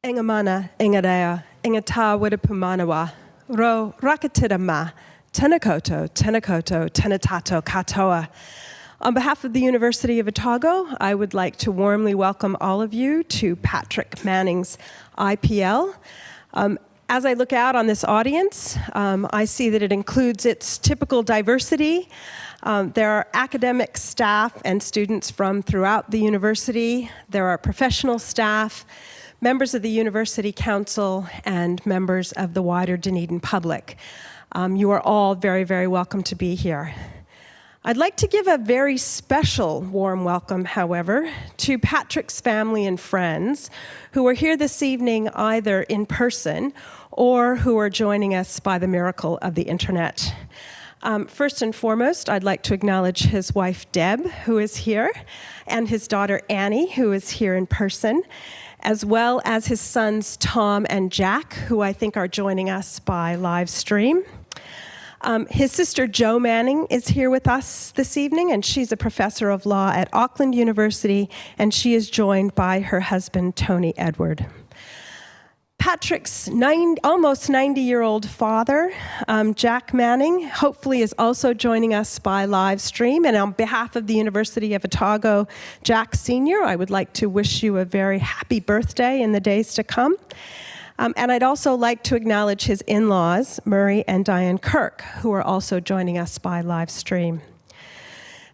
Engamana, Engarea, Engata Widapumanawa, Ro Rakatidama, Tenakoto, Tenatato, Katoa. On behalf of the University of Otago, I would like to warmly welcome all of you to Patrick Manning's IPL. As I look out on this audience, I see that it includes its typical diversity. There are academic staff and students from throughout the university. There are professional staff, members of the University Council, and members of the wider Dunedin public. You are all very, very welcome to be here. I'd like to give a very special warm welcome, however, to Patrick's family and friends who are here this evening either in person or who are joining us by the miracle of the internet. First and foremost, I'd like to acknowledge his wife, Deb, who is here, and his daughter, Annie, who is here in person, as well as his sons, Tom and Jack, who I think are joining us by live stream. His sister, Jo Manning, is here with us this evening, and she's a professor of law at Auckland University, and she is joined by her husband, Tony Edward. Patrick's almost 90-year-old father, Jack Manning, hopefully is also joining us by live stream. And on behalf of the University of Otago, Jack Sr., I would like to wish you a very happy birthday in the days to come. And I'd also like to acknowledge his in-laws, Murray and Diane Kirk, who are also joining us by live stream.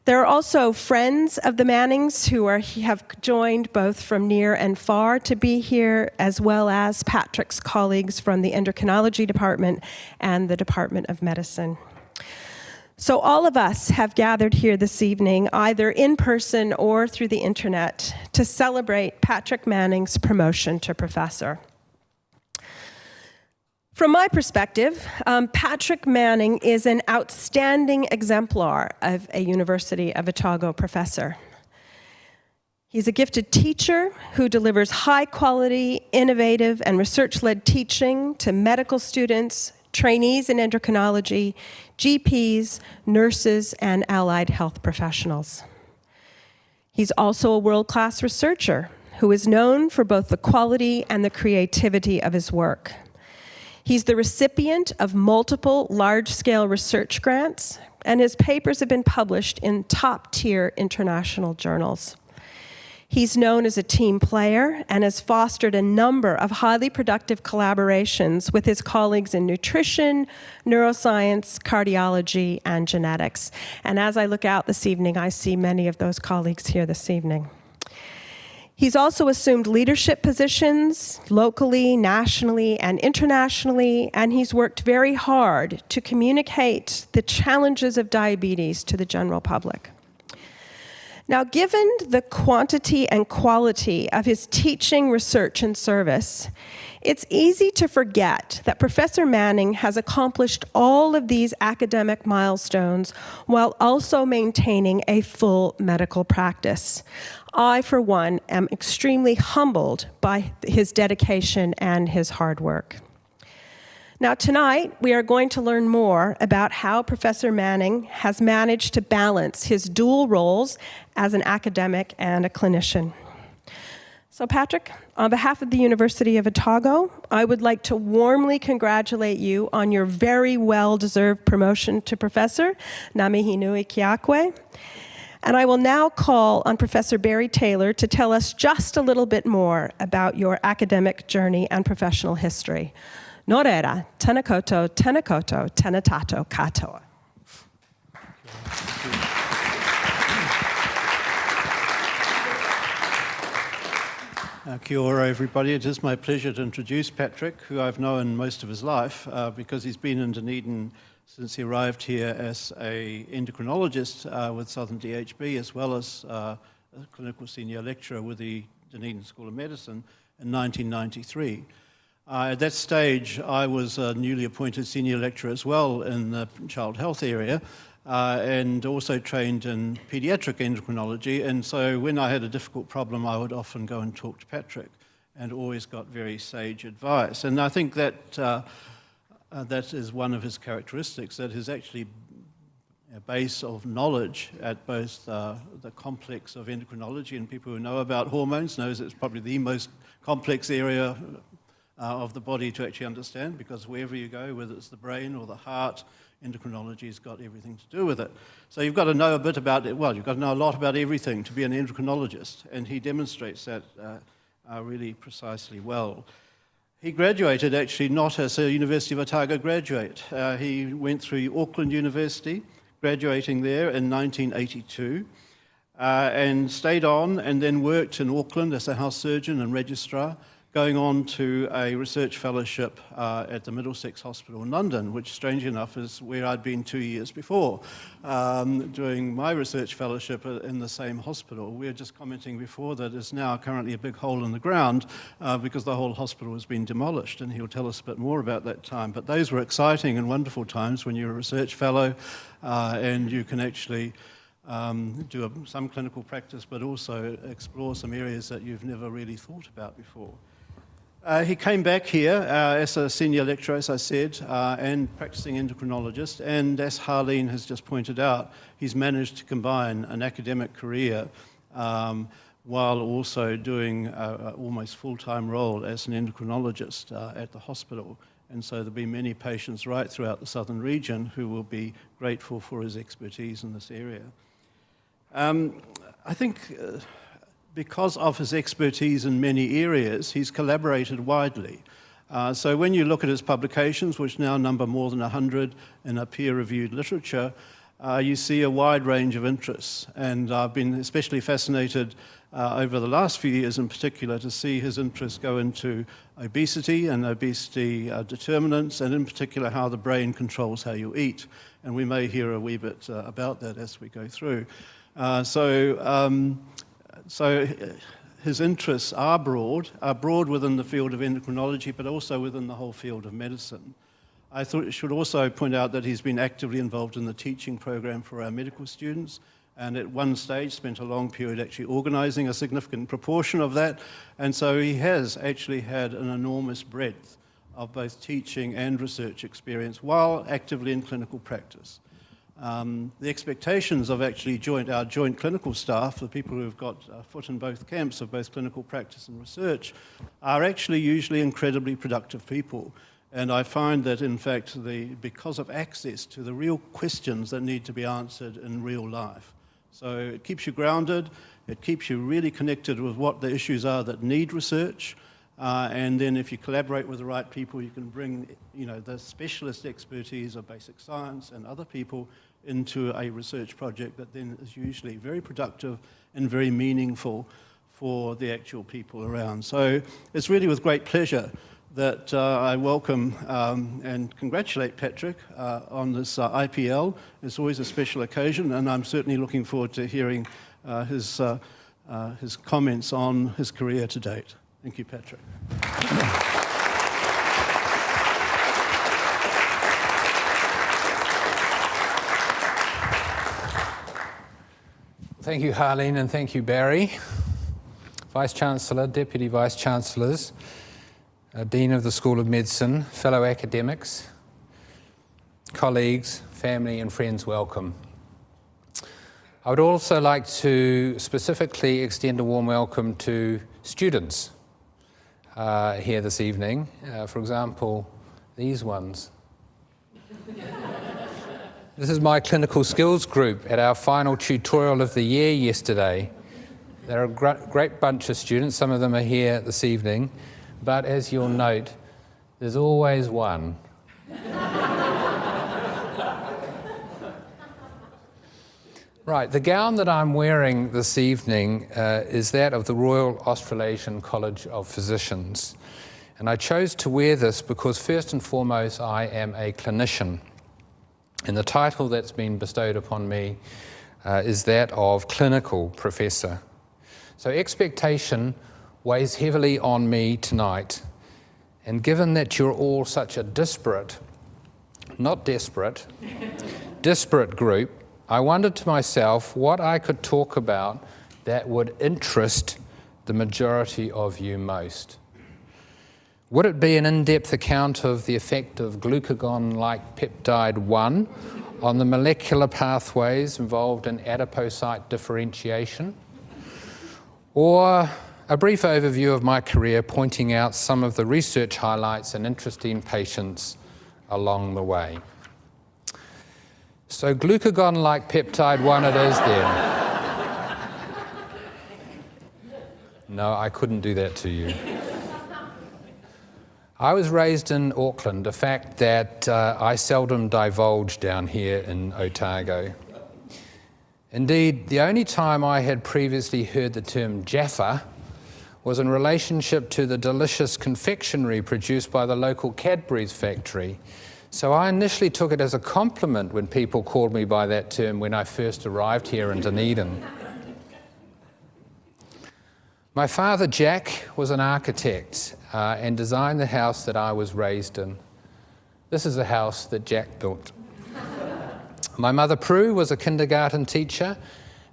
There are also friends of the Mannings who have joined both from near and far to be here, as well as Patrick's colleagues from the Endocrinology Department and the Department of Medicine. So all of us have gathered here this evening, either in person or through the internet, to celebrate Patrick Manning's promotion to professor. From my perspective, Patrick Manning is an outstanding exemplar of a University of Otago professor. He's a gifted teacher who delivers high-quality, innovative, and research-led teaching to medical students, trainees in endocrinology, GPs, nurses, and allied health professionals. He's also a world-class researcher who is known for both the quality and the creativity of his work. He's the recipient of multiple large-scale research grants, and his papers have been published in top-tier international journals. He's known as a team player and has fostered a number of highly productive collaborations with his colleagues in nutrition, neuroscience, cardiology, and genetics. And as I look out this evening, I see many of those colleagues here this evening. He's also assumed leadership positions locally, nationally, and internationally, and he's worked very hard to communicate the challenges of diabetes to the general public. Now, given the quantity and quality of his teaching, research, and service, it's easy to forget that Professor Manning has accomplished all of these academic milestones while also maintaining a full medical practice. I, for one, am extremely humbled by his dedication and his hard work. Now, tonight, we are going to learn more about how Professor Manning has managed to balance his dual roles as an academic and a clinician. So, Patrick, on behalf of the University of Otago, I would like to warmly congratulate you on your very well-deserved promotion to professor. Ngā mihi nui ki a koe. And I will now call on Professor Barry Taylor to tell us just a little bit more about your academic journey and professional history. Nō reira, tēnā koutou, tēnā tātou katoa. Kia ora, everybody. It is my pleasure to introduce Patrick, who I've known most of his life, because he's been in Dunedin since he arrived here as an endocrinologist with Southern DHB, as well as a clinical senior lecturer with the Dunedin School of Medicine in 1993. At that stage, I was a newly appointed senior lecturer as well in the child health area, and also trained in pediatric endocrinology. And so when I had a difficult problem, I would often go and talk to Patrick, and always got very sage advice. And I think that that is one of his characteristics, that has actually base of knowledge at both the complex of endocrinology, and people who know about hormones knows it's probably the most complex area of the body to actually understand, because wherever you go, whether it's the brain or the heart, endocrinology's got everything to do with it. So you've got to know a bit about it. Well, you've got to know a lot about everything to be an endocrinologist, and he demonstrates that really precisely well. He graduated actually not as a University of Otago graduate. He went through Auckland University, graduating there in 1982, and stayed on and then worked in Auckland as a house surgeon and registrar, going on to a research fellowship at the Middlesex Hospital in London, which, strangely enough, is where I'd been 2 years before, doing my research fellowship in the same hospital. We were just commenting before that it's now currently a big hole in the ground because the whole hospital has been demolished, and he'll tell us a bit more about that time. But those were exciting and wonderful times when you're a research fellow and you can actually do some clinical practice, but also explore some areas that you've never really thought about before. He came back here as a senior lecturer, as I said, and practicing endocrinologist. And as Harleen has just pointed out, he's managed to combine an academic career while also doing an almost full-time role as an endocrinologist at the hospital. And so there'll be many patients right throughout the southern region who will be grateful for his expertise in this area. I think because of his expertise in many areas, he's collaborated widely. So when you look at his publications, which now number more than 100 in a peer-reviewed literature, you see a wide range of interests. And I've been especially fascinated over the last few years in particular to see his interests go into obesity and obesity determinants, and in particular how the brain controls how you eat. And we may hear a wee bit about that as we go through. So his interests are broad within the field of endocrinology, but also within the whole field of medicine. I thought I should also point out that he's been actively involved in the teaching program for our medical students, and at one stage spent a long period actually organizing a significant proportion of that. And so he has actually had an enormous breadth of both teaching and research experience while actively in clinical practice. The expectations of actually our joint clinical staff, the people who have got a foot in both camps of both clinical practice and research, are actually usually incredibly productive people. And I find that, in fact, because of access to the real questions that need to be answered in real life. So it keeps you grounded, it keeps you really connected with what the issues are that need research, and then if you collaborate with the right people, you can bring the specialist expertise of basic science and other people into a research project that then is usually very productive and very meaningful for the actual people around. So it's really with great pleasure that I welcome and congratulate Patrick on this IPL. It's always a special occasion, and I'm certainly looking forward to hearing his comments on his career to date. Thank you, Patrick. Thank you, Harleen, and thank you, Barry. Vice-Chancellor, Deputy Vice-Chancellors, Dean of the School of Medicine, fellow academics, colleagues, family and friends, welcome. I would also like to specifically extend a warm welcome to students here this evening. For example, these ones. This is my clinical skills group at our final tutorial of the year yesterday. They're a great bunch of students. Some of them are here this evening. But as you'll note, there's always one. Right, the gown that I'm wearing this evening is that of the Royal Australasian College of Physicians. And I chose to wear this because first and foremost, I am a clinician. And the title that's been bestowed upon me is that of clinical professor. So expectation weighs heavily on me tonight. And given that you're all such a disparate, not desperate, disparate group, I wondered to myself what I could talk about that would interest the majority of you most. Would it be an in-depth account of the effect of glucagon-like peptide 1 on the molecular pathways involved in adipocyte differentiation, or a brief overview of my career pointing out some of the research highlights and interesting patients along the way. So glucagon-like peptide 1 it is then. No, I couldn't do that to you. I was raised in Auckland, a fact that I seldom divulge down here in Otago. Indeed, the only time I had previously heard the term Jaffa was in relationship to the delicious confectionery produced by the local Cadbury's factory. So I initially took it as a compliment when people called me by that term when I first arrived here in Dunedin. My father, Jack, was an architect and designed the house that I was raised in. This is a house that Jack built. My mother, Prue, was a kindergarten teacher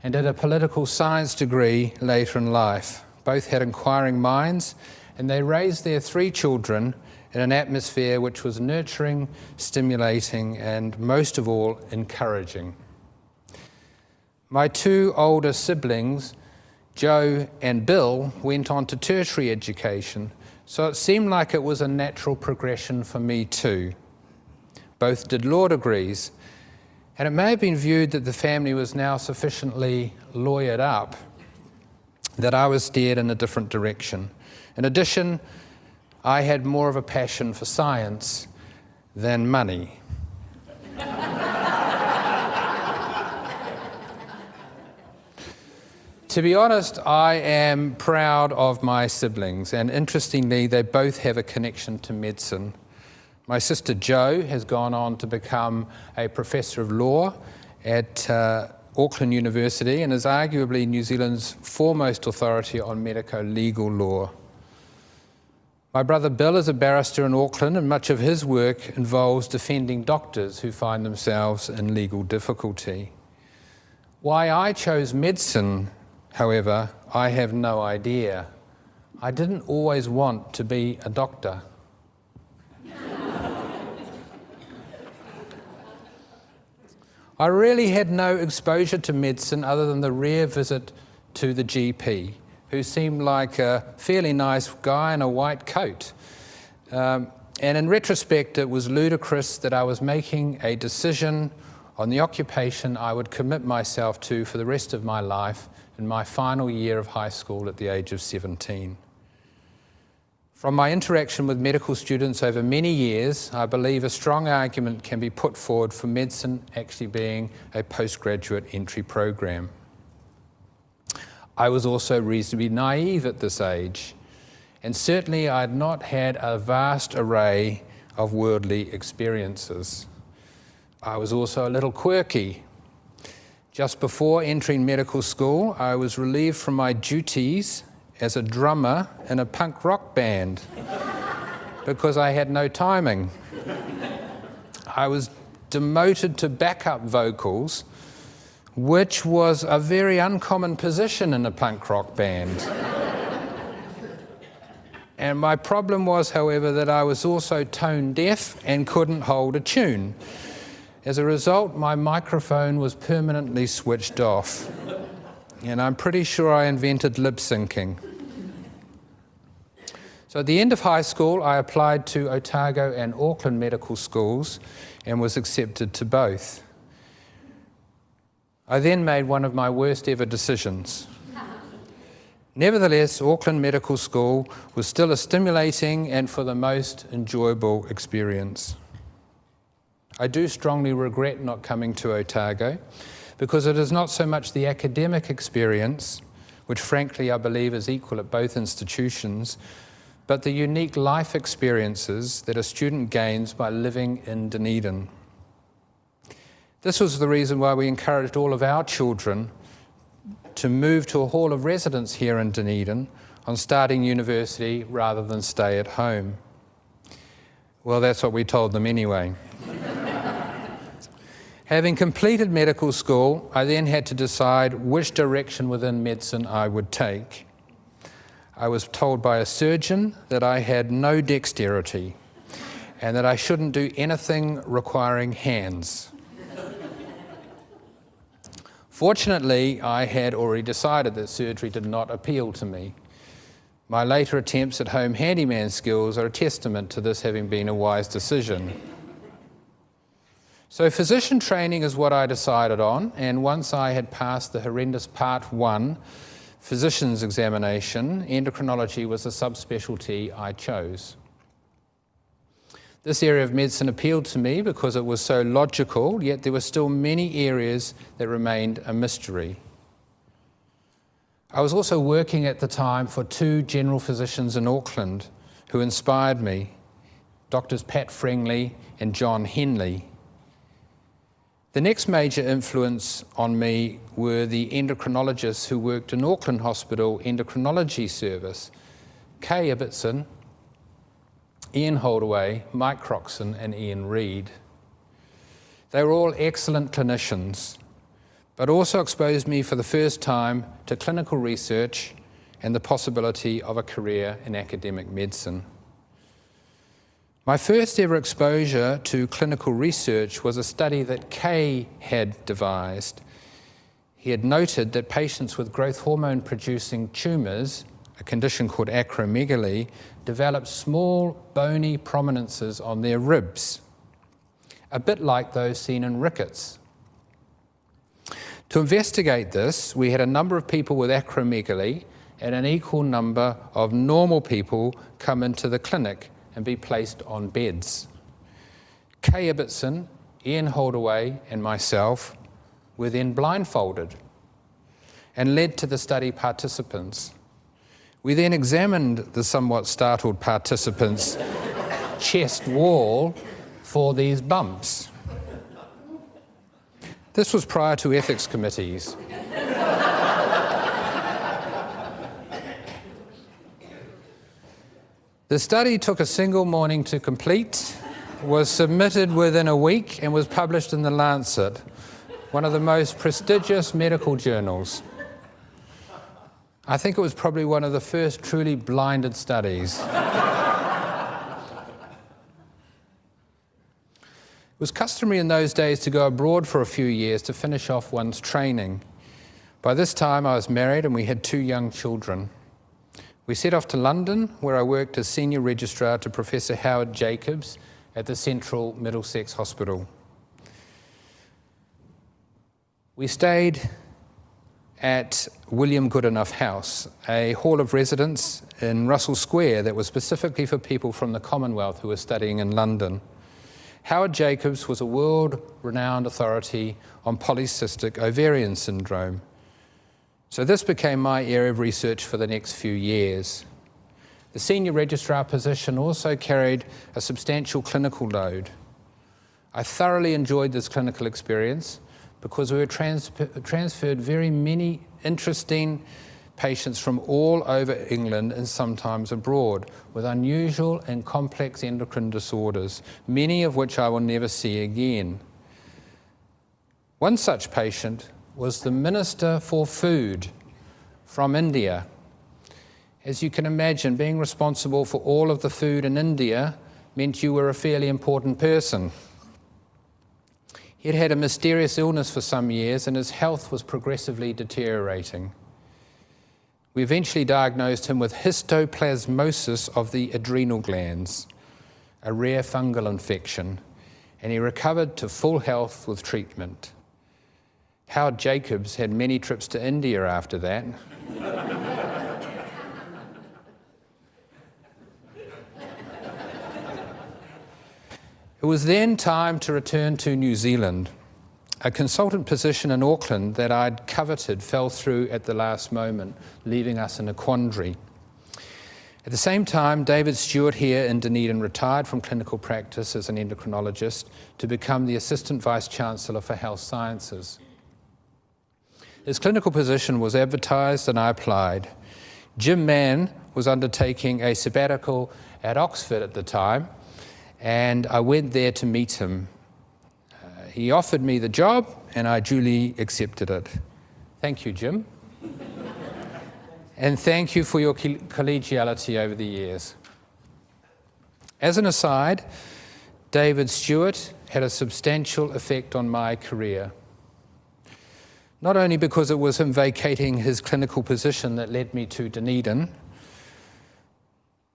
and did a political science degree later in life. Both had inquiring minds, and they raised their 3 children in an atmosphere which was nurturing, stimulating, and most of all, encouraging. My 2 older siblings, Joe and Bill, went on to tertiary education, so it seemed like it was a natural progression for me too. Both did law degrees, and it may have been viewed that the family was now sufficiently lawyered up that I was steered in a different direction. In addition, I had more of a passion for science than money. To be honest, I am proud of my siblings, and interestingly, they both have a connection to medicine. My sister Jo has gone on to become a professor of law at Auckland University and is arguably New Zealand's foremost authority on medico-legal law. My brother Bill is a barrister in Auckland, and much of his work involves defending doctors who find themselves in legal difficulty. Why I chose medicine, however, I have no idea. I didn't always want to be a doctor. I really had no exposure to medicine other than the rare visit to the GP, who seemed like a fairly nice guy in a white coat. And in retrospect, it was ludicrous that I was making a decision on the occupation I would commit myself to for the rest of my life in my final year of high school at the age of 17. From my interaction with medical students over many years, I believe a strong argument can be put forward for medicine actually being a postgraduate entry program. I was also reasonably naive at this age, and certainly I had not had a vast array of worldly experiences. I was also a little quirky. Just before entering medical school, I was relieved from my duties as a drummer in a punk rock band because I had no timing. I was demoted to backup vocals, which was a very uncommon position in a punk rock band. And my problem was, however, that I was also tone deaf and couldn't hold a tune. As a result, my microphone was permanently switched off. And I'm pretty sure I invented lip syncing. So at the end of high school, I applied to Otago and Auckland medical schools and was accepted to both. I then made one of my worst ever decisions. Nevertheless, Auckland Medical School was still a stimulating and for the most enjoyable experience. I do strongly regret not coming to Otago because it is not so much the academic experience, which frankly I believe is equal at both institutions, but the unique life experiences that a student gains by living in Dunedin. This was the reason why we encouraged all of our children to move to a hall of residence here in Dunedin on starting university rather than stay at home. Well, that's what we told them anyway. Having completed medical school, I then had to decide which direction within medicine I would take. I was told by a surgeon that I had no dexterity and that I shouldn't do anything requiring hands. Fortunately, I had already decided that surgery did not appeal to me. My later attempts at home handyman skills are a testament to this having been a wise decision. So physician training is what I decided on, and once I had passed the horrendous Part 1 physician's examination, endocrinology was the subspecialty I chose. This area of medicine appealed to me because it was so logical, yet there were still many areas that remained a mystery. I was also working at the time for two general physicians in Auckland who inspired me, Doctors Pat Frengley and John Henley. The next major influence on me were the endocrinologists who worked in Auckland Hospital Endocrinology Service, Kay Ibbotson, Ian Holdaway, Mike Croxon, and Ian Reid. They were all excellent clinicians, but also exposed me for the first time to clinical research and the possibility of a career in academic medicine. My first ever exposure to clinical research was a study that Kay had devised. He had noted that patients with growth hormone producing tumours, a condition called acromegaly, developed small bony prominences on their ribs, a bit like those seen in rickets. To investigate this, we had a number of people with acromegaly and an equal number of normal people come into the clinic and be placed on beds. Kay Ibbotson, Ian Holdaway, and myself were then blindfolded and led to the study participants. We then examined the somewhat startled participants' chest wall for these bumps. This was prior to ethics committees. The study took a single morning to complete, was submitted within a week, and was published in The Lancet, one of the most prestigious medical journals. I think it was probably one of the first truly blinded studies. It was customary in those days to go abroad for a few years to finish off one's training. By this time I was married and we had two young children. We set off to London, where I worked as senior registrar to Professor Howard Jacobs at the Central Middlesex Hospital. We stayed at William Goodenough House, a hall of residence in Russell Square that was specifically for people from the Commonwealth who were studying in London. Howard Jacobs was a world-renowned authority on polycystic ovarian syndrome. So this became my area of research for the next few years. The senior registrar position also carried a substantial clinical load. I thoroughly enjoyed this clinical experience because we were transferred very many interesting patients from all over England and sometimes abroad with unusual and complex endocrine disorders, many of which I will never see again. One such patient was the Minister for Food from India. As you can imagine, being responsible for all of the food in India meant you were a fairly important person. He had had a mysterious illness for some years and his health was progressively deteriorating. We eventually diagnosed him with histoplasmosis of the adrenal glands, a rare fungal infection, and he recovered to full health with treatment. Howard Jacobs had many trips to India after that. It was then time to return to New Zealand. A consultant position in Auckland that I'd coveted fell through at the last moment, leaving us in a quandary. At the same time, David Stewart here in Dunedin retired from clinical practice as an endocrinologist to become the Assistant Vice-Chancellor for Health Sciences. His clinical position was advertised and I applied. Jim Mann was undertaking a sabbatical at Oxford at the time, and I went there to meet him. He offered me the job, and I duly accepted it. Thank you, Jim. And thank you for your collegiality over the years. As an aside, David Stewart had a substantial effect on my career. not only because it was him vacating his clinical position that led me to Dunedin,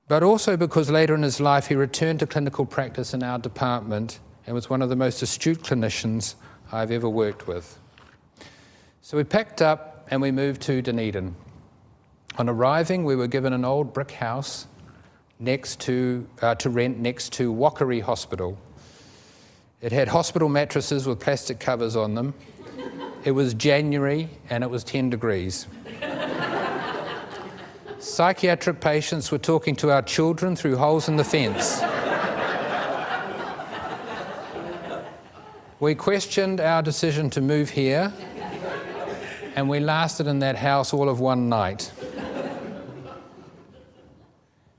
but also because later in his life he returned to clinical practice in our department and was one of the most astute clinicians I've ever worked with. So we packed up and we moved to Dunedin. On arriving, we were given an old brick house to rent next to Whakaari Hospital. It had hospital mattresses with plastic covers on them. It was January and it was 10 degrees. Psychiatric patients were talking to our children through holes in the fence. We questioned our decision to move here, and we lasted in that house all of one night.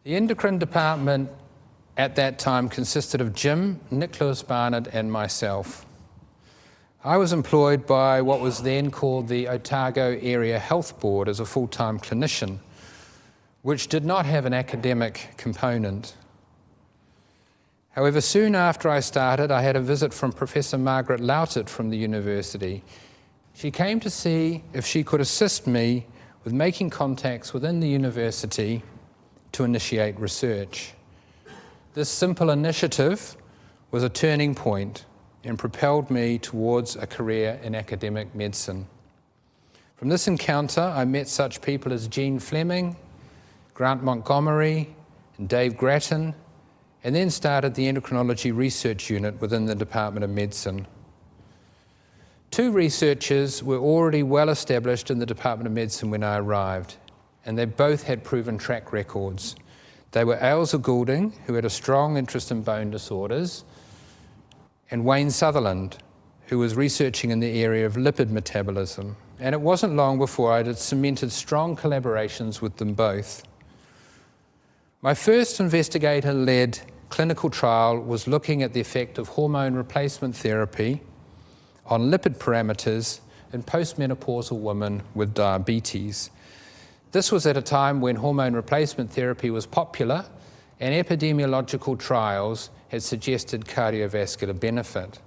The endocrine department at that time consisted of Jim, Nicholas Barnard, and myself. I was employed by what was then called the Otago Area Health Board as a full-time clinician, which did not have an academic component. However, soon after I started, I had a visit from Professor Margaret Loutet from the university. She came to see if she could assist me with making contacts within the university to initiate research. This simple initiative was a turning point and propelled me towards a career in academic medicine. From this encounter, I met such people as Jean Fleming, Grant Montgomery, and Dave Grattan, and then started the endocrinology research unit within the Department of Medicine. Two researchers were already well established in the Department of Medicine when I arrived, and they both had proven track records. They were Ailsa Goulding, who had a strong interest in bone disorders, and Wayne Sutherland, who was researching in the area of lipid metabolism. And it wasn't long before I had cemented strong collaborations with them both. My first investigator-led clinical trial was looking at the effect of hormone replacement therapy on lipid parameters in postmenopausal women with diabetes. This was at a time when hormone replacement therapy was popular and epidemiological trials had suggested cardiovascular benefit.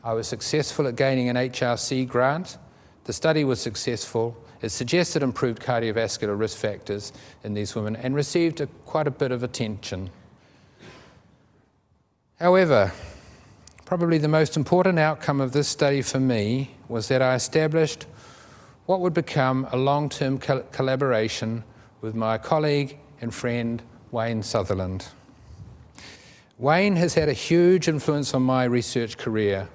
I was successful at gaining an HRC grant. The study was successful. It suggested improved cardiovascular risk factors in these women and received quite a bit of attention. However, probably the most important outcome of this study for me was that I established what would become a long-term collaboration with my colleague and friend, Wayne Sutherland. Wayne has had a huge influence on my research career.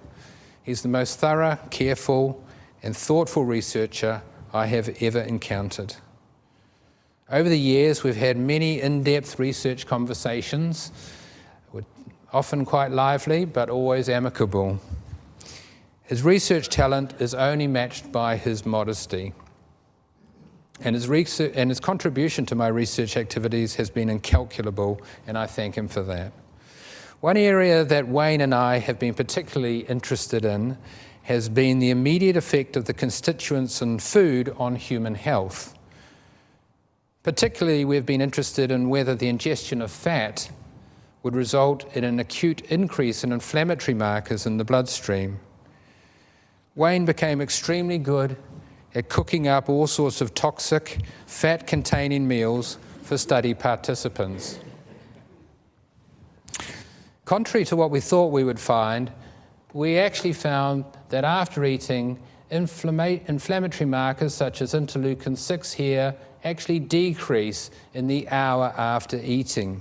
He's the most thorough, careful, and thoughtful researcher I have ever encountered. Over the years, we've had many in-depth research conversations, often quite lively, but always amicable. His research talent is only matched by his modesty, and his contribution to my research activities has been incalculable, and I thank him for that. One area that Wayne and I have been particularly interested in has been the immediate effect of the constituents in food on human health. Particularly, we've been interested in whether the ingestion of fat would result in an acute increase in inflammatory markers in the bloodstream. Wayne became extremely good at cooking up all sorts of toxic, fat-containing meals for study participants. Contrary to what we thought we would find, we actually found that after eating, inflammatory markers such as interleukin-6 here actually decrease in the hour after eating.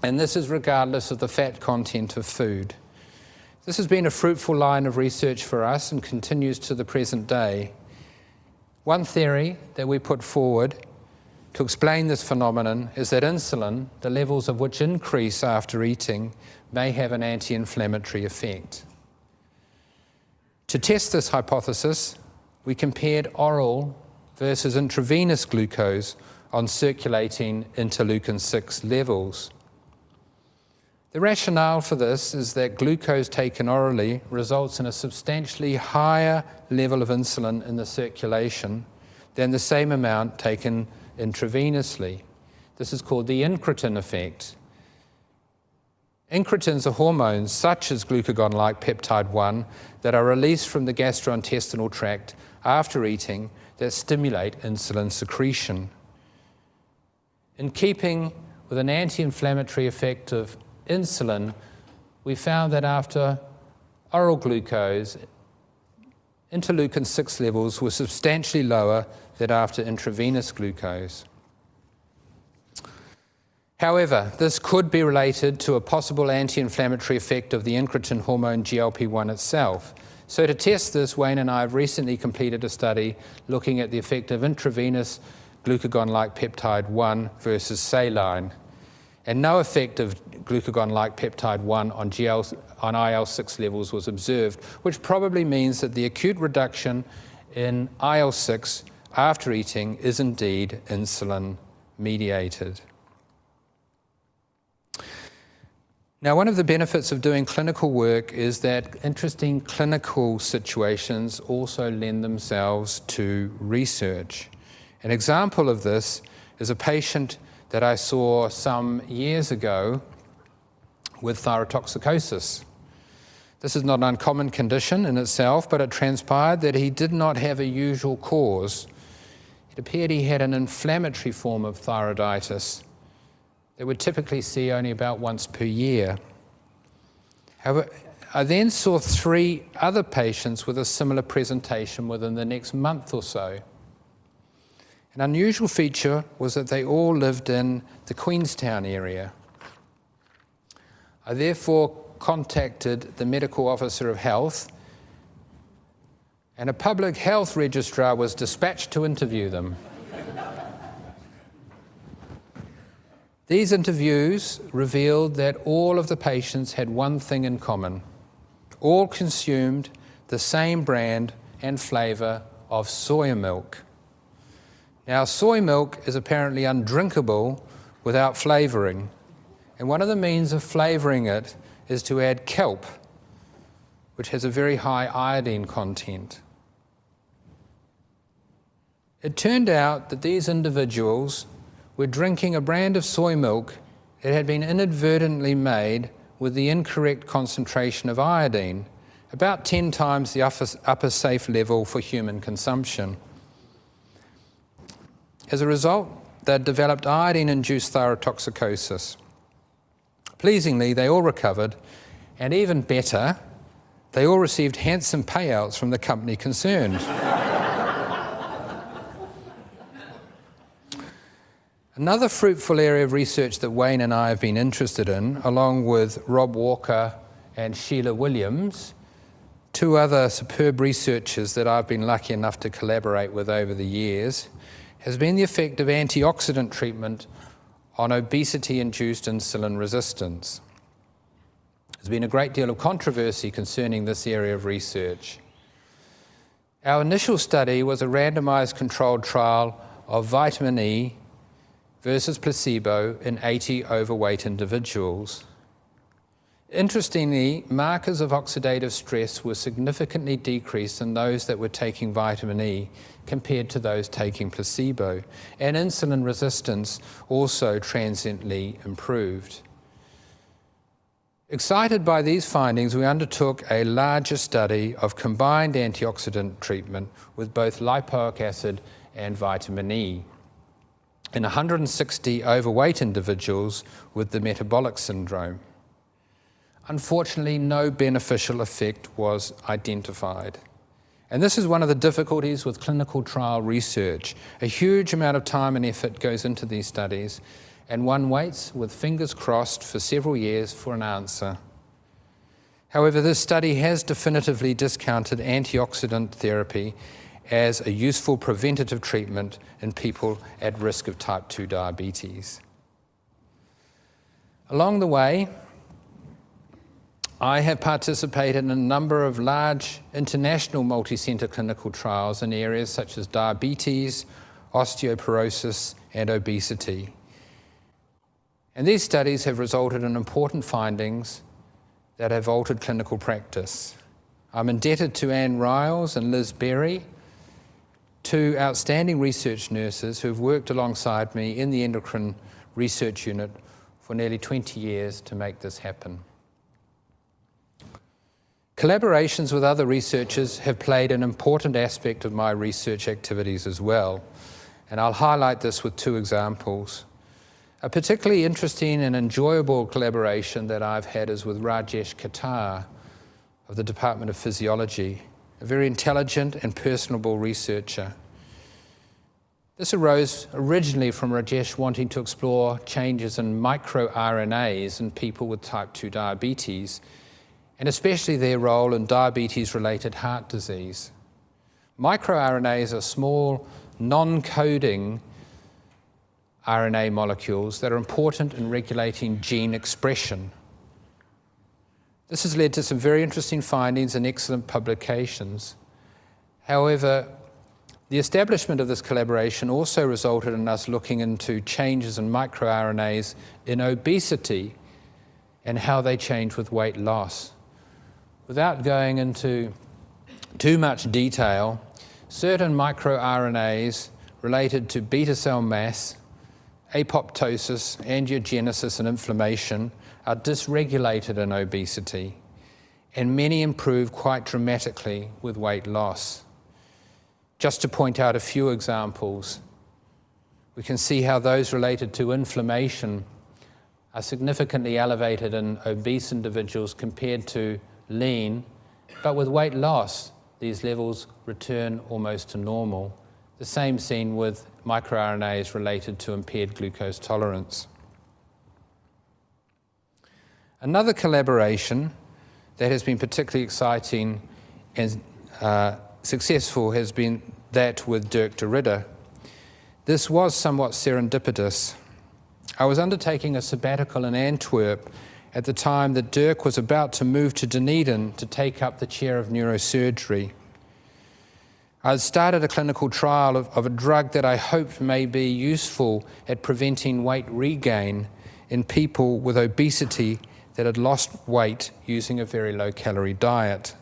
And this is regardless of the fat content of food. This has been a fruitful line of research for us and continues to the present day. One theory that we put forward to explain this phenomenon is that insulin, the levels of which increase after eating, may have an anti-inflammatory effect. To test this hypothesis, we compared oral versus intravenous glucose on circulating interleukin-6 levels. The rationale for this is that glucose taken orally results in a substantially higher level of insulin in the circulation than the same amount taken intravenously. This is called the incretin effect. Incretins are hormones such as glucagon-like peptide 1 that are released from the gastrointestinal tract after eating that stimulate insulin secretion. In keeping with an anti-inflammatory effect of insulin, we found that after oral glucose, interleukin-6 levels were substantially lower than after intravenous glucose. However, this could be related to a possible anti-inflammatory effect of the incretin hormone GLP-1 itself. So to test this, Wayne and I have recently completed a study looking at the effect of intravenous glucagon-like peptide 1 versus saline, and no effect of glucagon-like peptide 1 on IL-6 levels was observed, which probably means that the acute reduction in IL-6 after eating is indeed insulin-mediated. Now, one of the benefits of doing clinical work is that interesting clinical situations also lend themselves to research. An example of this is a patient that I saw some years ago with thyrotoxicosis. This is not an uncommon condition in itself, but it transpired that he did not have a usual cause. It appeared he had an inflammatory form of thyroiditis that would typically see only about once per year. However, I then saw 3 other patients with a similar presentation within the next month or so. An unusual feature was that they all lived in the Queenstown area. I therefore contacted the medical officer of health, and a public health registrar was dispatched to interview them. These interviews revealed that all of the patients had one thing in common. All consumed the same brand and flavor of soy milk. Now, soy milk is apparently undrinkable without flavoring, and one of the means of flavoring it is to add kelp, which has a very high iodine content. It turned out that these individuals were drinking a brand of soy milk that had been inadvertently made with the incorrect concentration of iodine, about 10 times the upper safe level for human consumption. As a result, they developed iodine-induced thyrotoxicosis. Pleasingly, they all recovered, and even better, they all received handsome payouts from the company concerned. Another fruitful area of research that Wayne and I have been interested in, along with Rob Walker and Sheila Williams, 2 other superb researchers that I've been lucky enough to collaborate with over the years, has been the effect of antioxidant treatment on obesity-induced insulin resistance. There's been a great deal of controversy concerning this area of research. Our initial study was a randomized controlled trial of vitamin E versus placebo in 80 overweight individuals. Interestingly, markers of oxidative stress were significantly decreased in those that were taking vitamin E compared to those taking placebo, and insulin resistance also transiently improved. Excited by these findings, we undertook a larger study of combined antioxidant treatment with both lipoic acid and vitamin E in 160 overweight individuals with the metabolic syndrome. Unfortunately, no beneficial effect was identified. And this is one of the difficulties with clinical trial research. A huge amount of time and effort goes into these studies, and one waits with fingers crossed for several years for an answer. However, this study has definitively discounted antioxidant therapy as a useful preventative treatment in people at risk of type 2 diabetes. Along the way, I have participated in a number of large international multi-center clinical trials in areas such as diabetes, osteoporosis, and obesity. And these studies have resulted in important findings that have altered clinical practice. I'm indebted to Anne Riles and Liz Berry, 2 outstanding research nurses who have worked alongside me in the endocrine research unit for nearly 20 years to make this happen. Collaborations with other researchers have played an important aspect of my research activities as well, and I'll highlight this with two examples. A particularly interesting and enjoyable collaboration that I've had is with Rajesh Katar of the Department of Physiology, a very intelligent and personable researcher. This arose originally from Rajesh wanting to explore changes in microRNAs in people with type 2 diabetes, and especially their role in diabetes-related heart disease. MicroRNAs are small, non-coding RNA molecules that are important in regulating gene expression. This has led to some very interesting findings and excellent publications. However, the establishment of this collaboration also resulted in us looking into changes in microRNAs in obesity and how they change with weight loss. Without going into too much detail, certain microRNAs related to beta cell mass, apoptosis, angiogenesis, and inflammation are dysregulated in obesity, and many improve quite dramatically with weight loss. Just to point out a few examples, we can see how those related to inflammation are significantly elevated in obese individuals compared to lean, but with weight loss, these levels return almost to normal. The same seen with microRNAs related to impaired glucose tolerance. Another collaboration that has been particularly exciting and successful has been that with Dirk de Ridder. This was somewhat serendipitous. I was undertaking a sabbatical in Antwerp at the time that Dirk was about to move to Dunedin to take up the chair of neurosurgery. I had started a clinical trial of a drug that I hoped may be useful at preventing weight regain in people with obesity that had lost weight using a very low-calorie diet.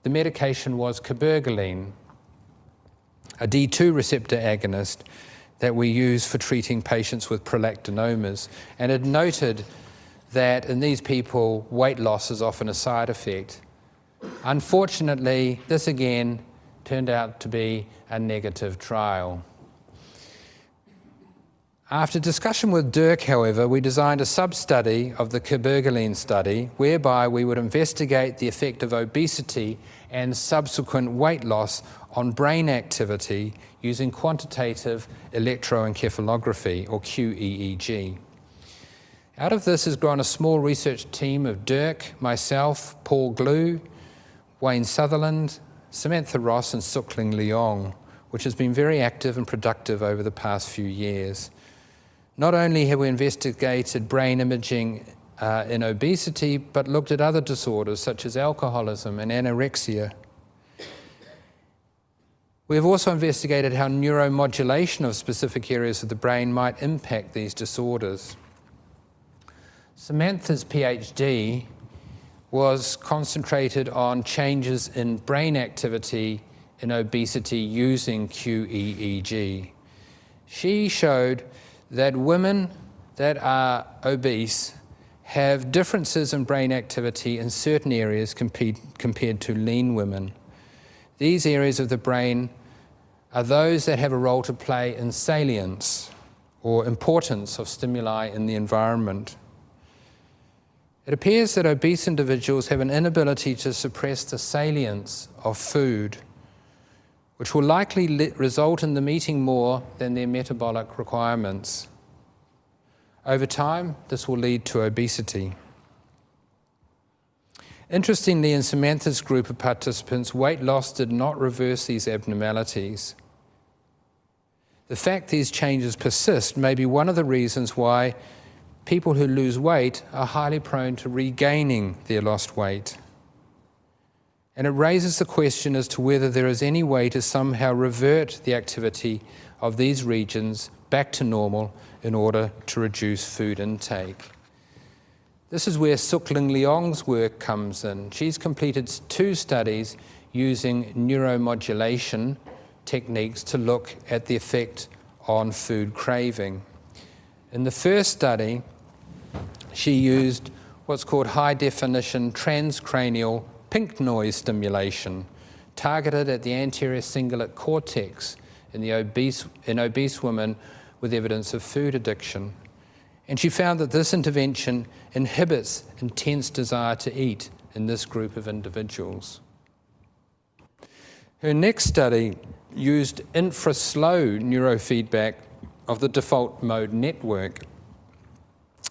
The medication was cabergoline, a D2 receptor agonist that we use for treating patients with prolactinomas, and it noted that in these people, weight loss is often a side effect. Unfortunately, this again turned out to be a negative trial. After discussion with Dirk, however, we designed a sub-study of the cabergoline study whereby we would investigate the effect of obesity and subsequent weight loss on brain activity using quantitative electroencephalography, or QEEG. Out of this has grown a small research team of Dirk, myself, Paul Glue, Wayne Sutherland, Samantha Ross, and Sukling Leong, which has been very active and productive over the past few years. Not only have we investigated brain imaging in obesity, but looked at other disorders such as alcoholism and anorexia. We have also investigated how neuromodulation of specific areas of the brain might impact these disorders. Samantha's PhD was concentrated on changes in brain activity in obesity using QEEG. She showed that women that are obese have differences in brain activity in certain areas compared to lean women. These areas of the brain are those that have a role to play in salience, or importance of stimuli in the environment. It appears that obese individuals have an inability to suppress the salience of food, which will likely result in them eating more than their metabolic requirements. Over time, this will lead to obesity. Interestingly, in Samantha's group of participants, weight loss did not reverse these abnormalities. The fact these changes persist may be one of the reasons why people who lose weight are highly prone to regaining their lost weight. And it raises the question as to whether there is any way to somehow revert the activity of these regions back to normal in order to reduce food intake. This is where Sukling Leong's work comes in. She's completed 2 studies using neuromodulation techniques to look at the effect on food craving. In the first study, she used what's called high-definition transcranial pink noise stimulation, targeted at the anterior cingulate cortex in obese women with evidence of food addiction. And she found that this intervention inhibits intense desire to eat in this group of individuals. Her next study used infra-slow neurofeedback of the default mode network.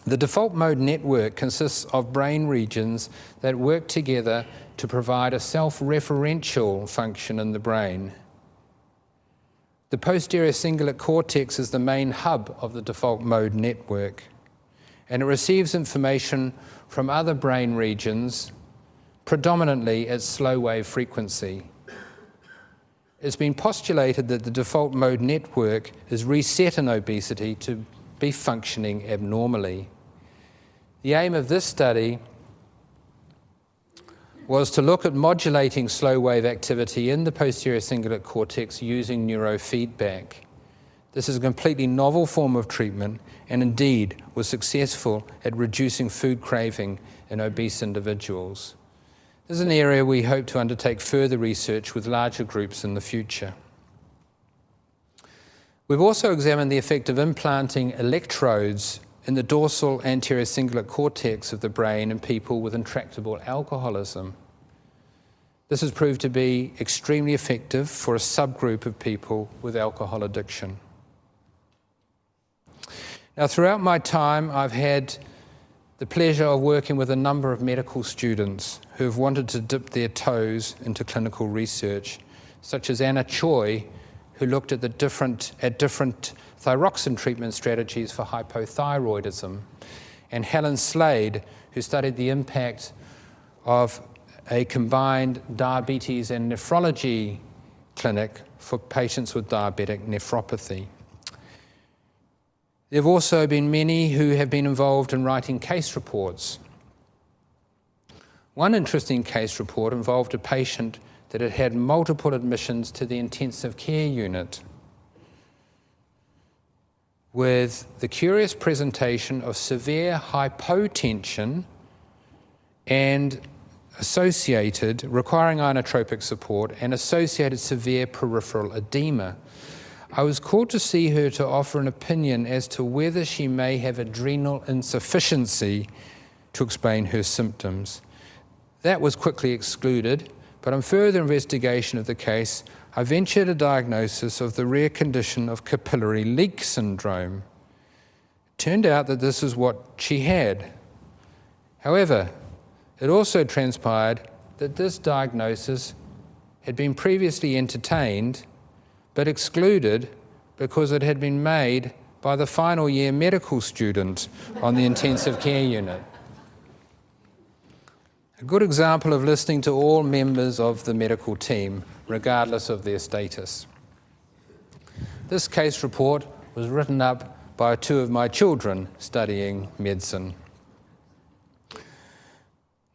The default mode network consists of brain regions that work together to provide a self-referential function in the brain. The posterior cingulate cortex is the main hub of the default mode network, and it receives information from other brain regions, predominantly at slow wave frequency. It's been postulated that the default mode network is reset in obesity to be functioning abnormally. The aim of this study was to look at modulating slow wave activity in the posterior cingulate cortex using neurofeedback. This is a completely novel form of treatment and indeed was successful at reducing food craving in obese individuals. This is an area we hope to undertake further research with larger groups in the future. We've also examined the effect of implanting electrodes in the dorsal anterior cingulate cortex of the brain in people with intractable alcoholism. This has proved to be extremely effective for a subgroup of people with alcohol addiction. Now, throughout my time, I've had the pleasure of working with a number of medical students who have wanted to dip their toes into clinical research, such as Anna Choi, who looked at different thyroxine treatment strategies for hypothyroidism, and Helen Slade, who studied the impact of a combined diabetes and nephrology clinic for patients with diabetic nephropathy. There have also been many who have been involved in writing case reports. One interesting case report involved a patient that had had multiple admissions to the intensive care unit with the curious presentation of severe hypotension and requiring inotropic support and associated severe peripheral edema. I was called to see her to offer an opinion as to whether she may have adrenal insufficiency to explain her symptoms. That was quickly excluded, but on further investigation of the case, I ventured a diagnosis of the rare condition of capillary leak syndrome. It turned out that this is what she had. However, it also transpired that this diagnosis had been previously entertained but excluded because it had been made by the final year medical student on the intensive care unit. A good example of listening to all members of the medical team, regardless of their status. This case report was written up by two of my children studying medicine.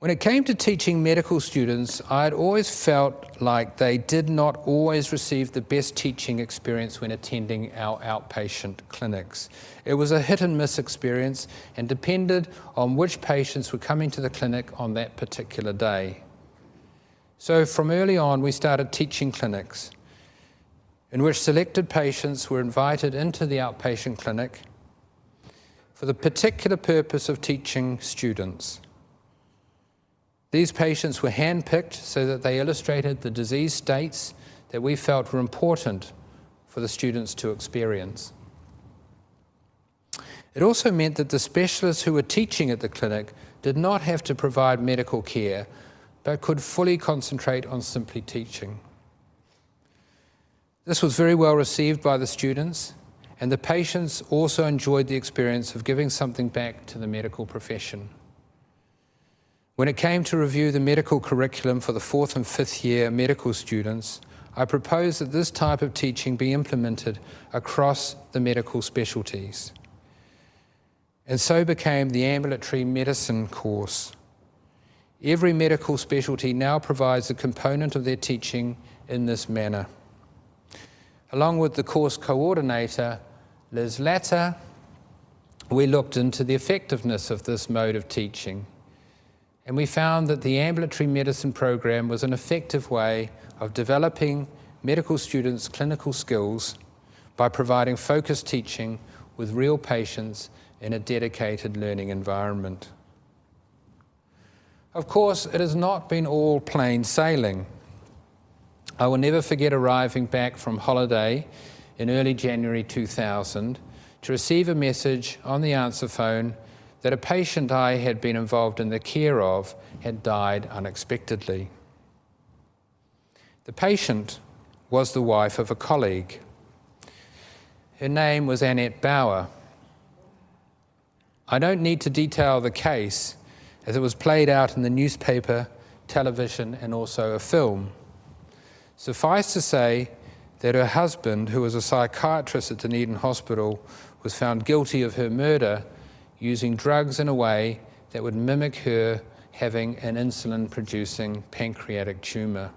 When it came to teaching medical students, I had always felt like they did not always receive the best teaching experience when attending our outpatient clinics. It was a hit and miss experience and depended on which patients were coming to the clinic on that particular day. So from early on, we started teaching clinics in which selected patients were invited into the outpatient clinic for the particular purpose of teaching students. These patients were handpicked so that they illustrated the disease states that we felt were important for the students to experience. It also meant that the specialists who were teaching at the clinic did not have to provide medical care, but could fully concentrate on simply teaching. This was very well received by the students, and the patients also enjoyed the experience of giving something back to the medical profession. When it came to review the medical curriculum for the 4th and 5th year medical students, I proposed that this type of teaching be implemented across the medical specialties. And so became the ambulatory medicine course. Every medical specialty now provides a component of their teaching in this manner. Along with the course coordinator, Liz Latter, we looked into the effectiveness of this mode of teaching, and we found that the ambulatory medicine program was an effective way of developing medical students' clinical skills by providing focused teaching with real patients in a dedicated learning environment. Of course, it has not been all plain sailing. I will never forget arriving back from holiday in early January 2000 to receive a message on the answer phone that a patient I had been involved in the care of had died unexpectedly. The patient was the wife of a colleague. Her name was Annette Bauer. I don't need to detail the case, as it was played out in the newspaper, television, and also a film. Suffice to say that her husband, who was a psychiatrist at Dunedin Hospital, was found guilty of her murder using drugs in a way that would mimic her having an insulin-producing pancreatic tumour.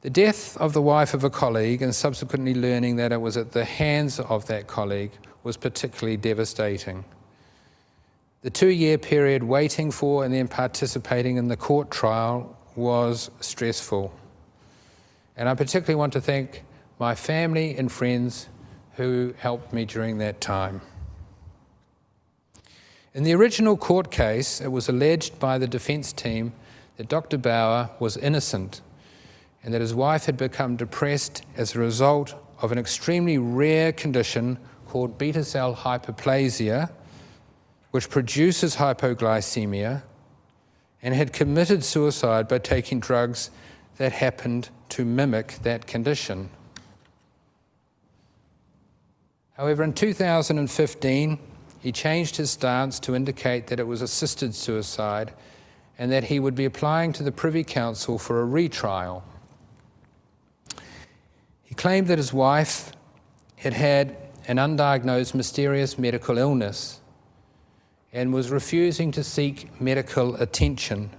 The death of the wife of a colleague, and subsequently learning that it was at the hands of that colleague, was particularly devastating. The 2-year period waiting for and then participating in the court trial was stressful. And I particularly want to thank my family and friends who helped me during that time. In the original court case, it was alleged by the defence team that Dr. Bauer was innocent and that his wife had become depressed as a result of an extremely rare condition called beta cell hyperplasia, which produces hypoglycemia, and had committed suicide by taking drugs that happened to mimic that condition. However, in 2015, he changed his stance to indicate that it was assisted suicide and that he would be applying to the Privy Council for a retrial. He claimed that his wife had had an undiagnosed mysterious medical illness and was refusing to seek medical attention.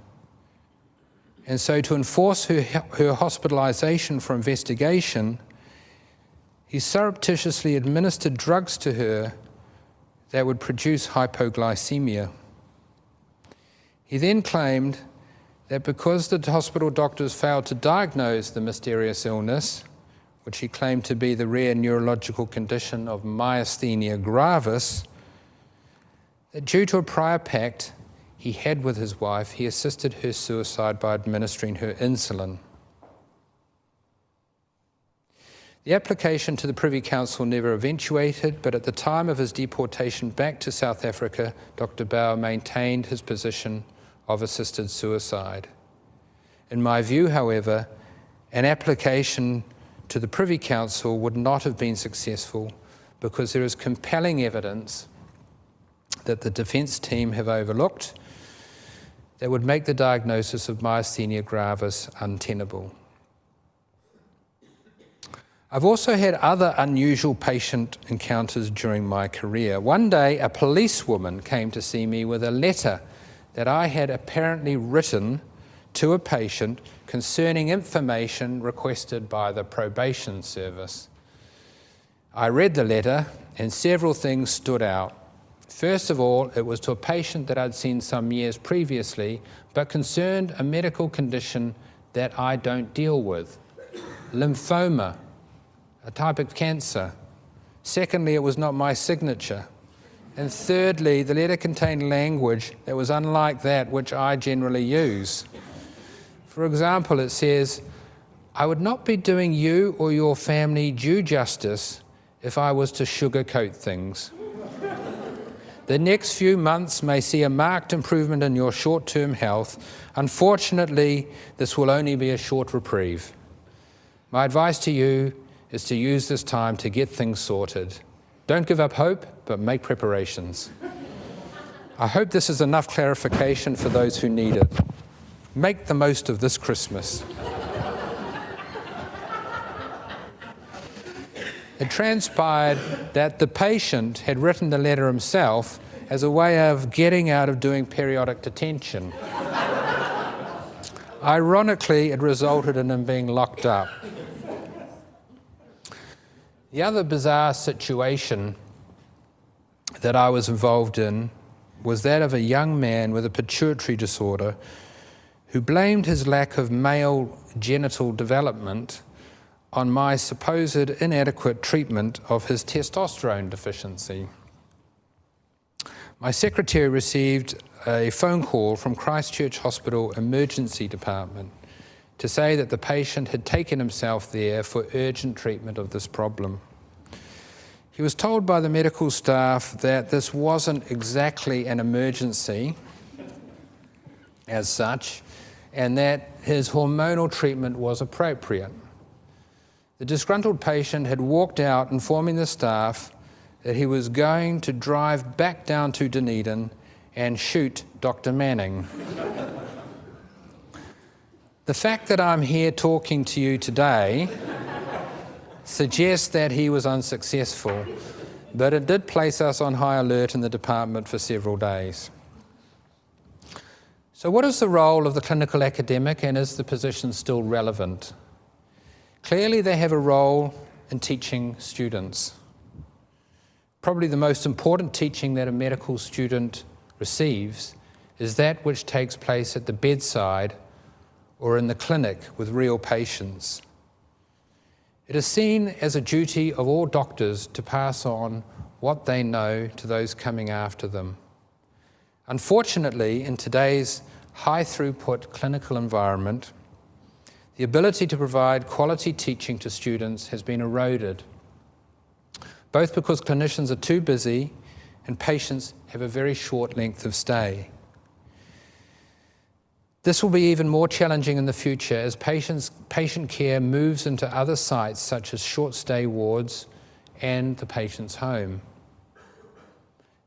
And so to enforce her hospitalization for investigation, he surreptitiously administered drugs to her that would produce hypoglycemia. He then claimed that because the hospital doctors failed to diagnose the mysterious illness, which he claimed to be the rare neurological condition of myasthenia gravis, that due to a prior pact he had with his wife, he assisted her suicide by administering her insulin. The application to the Privy Council never eventuated, but at the time of his deportation back to South Africa, Dr. Bauer maintained his position of assisted suicide. In my view, however, an application to the Privy Council would not have been successful because there is compelling evidence that the defence team have overlooked that would make the diagnosis of myasthenia gravis untenable. I've also had other unusual patient encounters during my career. One day, a policewoman came to see me with a letter that I had apparently written to a patient concerning information requested by the probation service. I read the letter and several things stood out. First of all, it was to a patient that I'd seen some years previously, but concerned a medical condition that I don't deal with, lymphoma, a type of cancer. Secondly, it was not my signature. And thirdly, the letter contained language that was unlike that which I generally use. For example, it says, "I would not be doing you or your family due justice if I was to sugarcoat things. The next few months may see a marked improvement in your short-term health. Unfortunately, this will only be a short reprieve. My advice to you is to use this time to get things sorted. Don't give up hope, but make preparations." I hope this is enough clarification for those who need it. Make the most of this Christmas. It transpired that the patient had written the letter himself as a way of getting out of doing periodic detention. Ironically, it resulted in him being locked up. The other bizarre situation that I was involved in was that of a young man with a pituitary disorder who blamed his lack of male genital development on my supposed inadequate treatment of his testosterone deficiency. My secretary received a phone call from Christchurch Hospital Emergency Department to say that the patient had taken himself there for urgent treatment of this problem. He was told by the medical staff that this wasn't exactly an emergency as such, and that his hormonal treatment was appropriate. The disgruntled patient had walked out informing the staff that he was going to drive back down to Dunedin and shoot Dr. Manning. The fact that I'm here talking to you today suggests that he was unsuccessful, but it did place us on high alert in the department for several days. So what is the role of the clinical academic, and is the position still relevant? Clearly they have a role in teaching students. Probably the most important teaching that a medical student receives is that which takes place at the bedside or in the clinic with real patients. It is seen as a duty of all doctors to pass on what they know to those coming after them. Unfortunately, in today's high-throughput clinical environment, the ability to provide quality teaching to students has been eroded, both because clinicians are too busy and patients have a very short length of stay. This will be even more challenging in the future as patient care moves into other sites such as short-stay wards and the patient's home.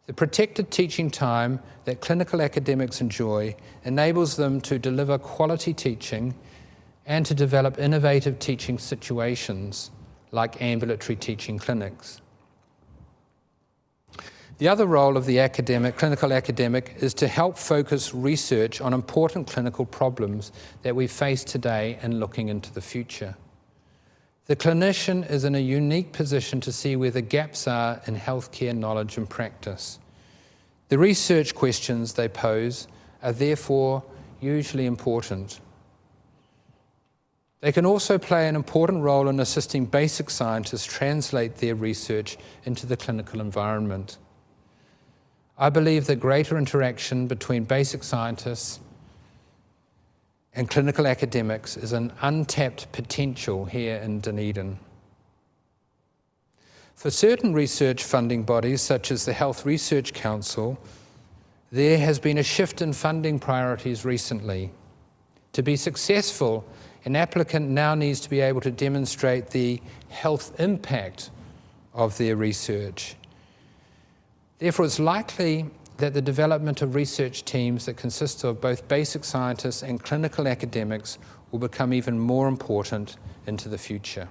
The protected teaching time that clinical academics enjoy enables them to deliver quality teaching and to develop innovative teaching situations like ambulatory teaching clinics. The other role of the clinical academic is to help focus research on important clinical problems that we face today and looking into the future. The clinician is in a unique position to see where the gaps are in healthcare knowledge and practice. The research questions they pose are therefore hugely important. They can also play an important role in assisting basic scientists translate their research into the clinical environment. I believe that greater interaction between basic scientists and clinical academics is an untapped potential here in Dunedin. For certain research funding bodies, such as the Health Research Council, there has been a shift in funding priorities recently. To be successful, an applicant now needs to be able to demonstrate the health impact of their research. Therefore, it's likely that the development of research teams that consist of both basic scientists and clinical academics will become even more important into the future.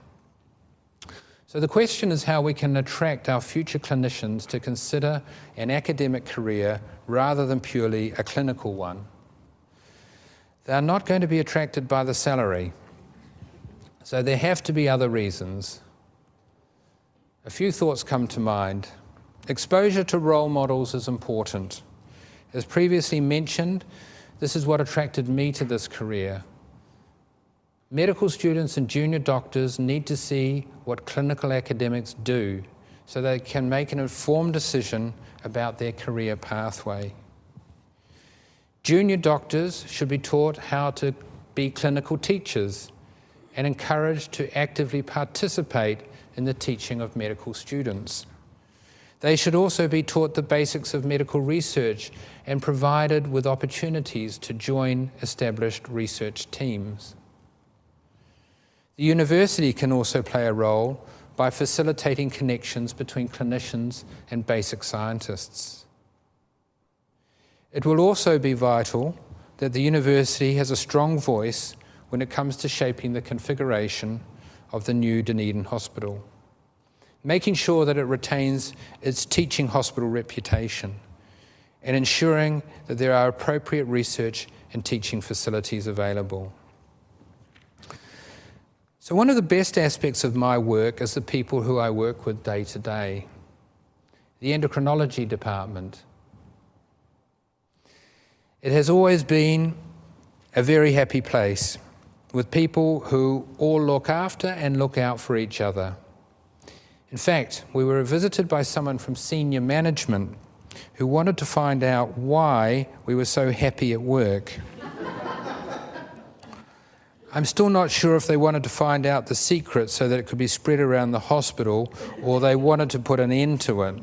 So the question is how we can attract our future clinicians to consider an academic career rather than purely a clinical one. They are not going to be attracted by the salary, so there have to be other reasons. A few thoughts come to mind. Exposure to role models is important. As previously mentioned, this is what attracted me to this career. Medical students and junior doctors need to see what clinical academics do so they can make an informed decision about their career pathway. Junior doctors should be taught how to be clinical teachers and encouraged to actively participate in the teaching of medical students. They should also be taught the basics of medical research and provided with opportunities to join established research teams. The university can also play a role by facilitating connections between clinicians and basic scientists. It will also be vital that the university has a strong voice when it comes to shaping the configuration of the new Dunedin Hospital, making sure that it retains its teaching hospital reputation and ensuring that there are appropriate research and teaching facilities available. So one of the best aspects of my work is the people who I work with day to day. the endocrinology department. It has always been a very happy place, with people who all look after and look out for each other. In fact, we were visited by someone from senior management who wanted to find out why we were so happy at work. I'm still not sure if they wanted to find out the secret so that it could be spread around the hospital, or they wanted to put an end to it.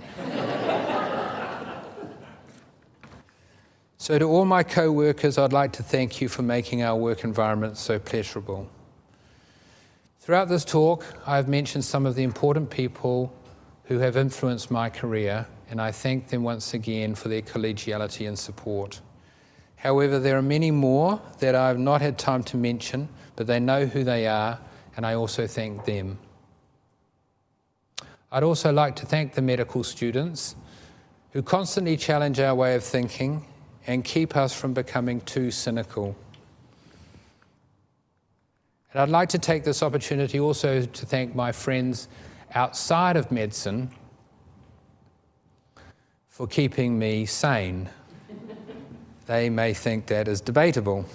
So to all my co-workers, I'd like to thank you for making our work environment so pleasurable. Throughout this talk, I've mentioned some of the important people who have influenced my career, and I thank them once again for their collegiality and support. However, there are many more that I've not had time to mention, but they know who they are, and I also thank them. I'd also like to thank the medical students who constantly challenge our way of thinking and keep us from becoming too cynical. And I'd like to take this opportunity also to thank my friends outside of medicine for keeping me sane. They may think that is debatable.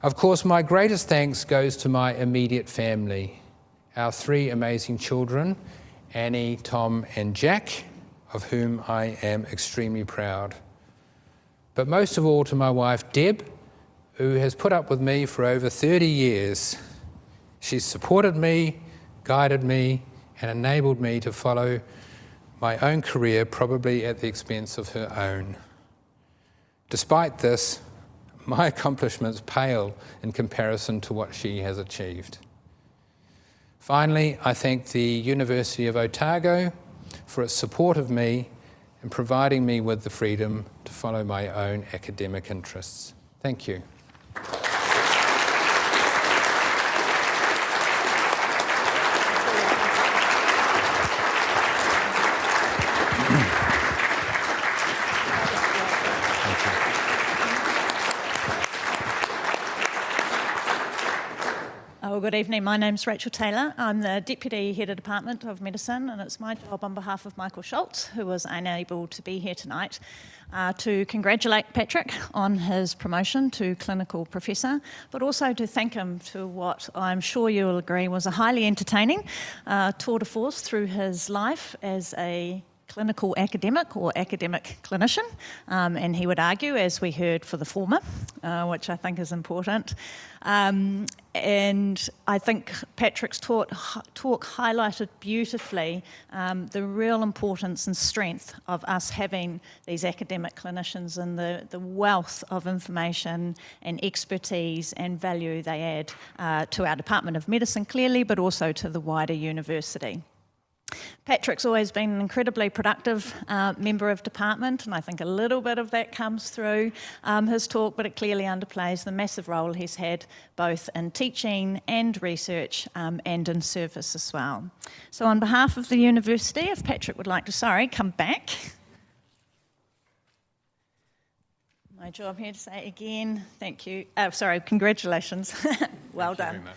Of course, my greatest thanks goes to my immediate family, our 3 amazing children, Annie, Tom, and Jack, of whom I am extremely proud. But most of all to my wife, Deb, who has put up with me for over 30 years. She's supported me, guided me, and enabled me to follow my own career, probably at the expense of her own. Despite this, my accomplishments pale in comparison to what she has achieved. Finally, I thank the University of Otago for its support of me and providing me with the freedom to follow my own academic interests. Thank you. Well, good evening. My name's Rachel Taylor. I'm the Deputy Head of Department of Medicine, and it's my job on behalf of Michael Schultz, who was unable to be here tonight, to congratulate Patrick on his promotion to clinical professor, but also to thank him to what I'm sure you'll agree was a highly entertaining tour de force through his life as a clinical academic or academic clinician, and he would argue, as we heard, for the former, which I think is important. And I think Patrick's talk highlighted beautifully the real importance and strength of us having these academic clinicians and the wealth of information and expertise and value they add to our Department of Medicine, clearly, but also to the wider university. Patrick's always been an incredibly productive member of department, and I think a little bit of that comes through his talk, but it clearly underplays the massive role he's had both in teaching and research and in service as well. So on behalf of the university, if Patrick would like to, come back. My job here to say again, thank you. Congratulations. Well done.